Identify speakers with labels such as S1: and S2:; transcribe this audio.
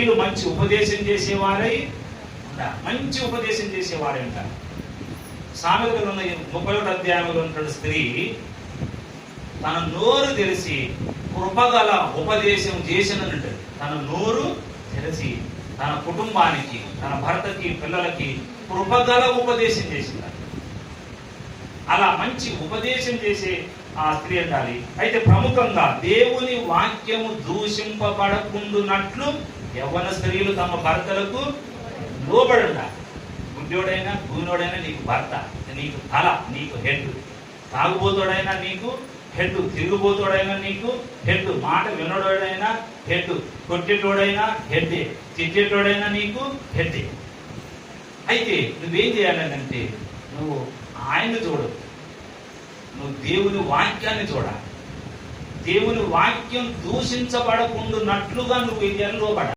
S1: స్త్రీలు మంచి ఉపదేశం చేసేవారై ఉంటారు. మంచి ఉపదేశం చేసేవారై ఉంటారు. సామెతలు ఉన్న 31వ అధ్యాయంలో ఉన్న స్త్రీ తన నోరు తెరిచి కృపగల ఉపదేశం చేసినట్టు, తన నోరు తెరిచి తన కుటుంబానికి, తన భర్తకి, పిల్లలకి కృపగల ఉపదేశం చేసింది. అలా మంచి ఉపదేశం చేసే ఆ స్త్రీ ఉండాలి. అయితే ప్రముఖంగా దేవుని వాక్యము దూషింపబడకుండునట్లు యవ్వన స్త్రీలు తమ భర్తలకు లోబడి ఉండాలి. గుడ్డోడైనా గూనోడైనా నీకు భర్త, నీకు తల, నీకు హెడ్. తాగుబోతోడైనా నీకు హెడ్, తిరుగుబోతోడైనా నీకు హెడ్, మాట వినోడైనా హెడ్, కొట్టేటోడైనా హెడ్డే, తిట్టేటోడైనా నీకు హెడ్డే. అయితే నువ్వేం చేయాలంటే నువ్వు ఆయన్ని చూడు, నువ్వు దేవుని వాక్యాన్ని చూడాలి. దేవుని వాక్యం దూషించబడకుండానట్లుగా నువ్వు ఏం చేయాలి? లోబడాలి.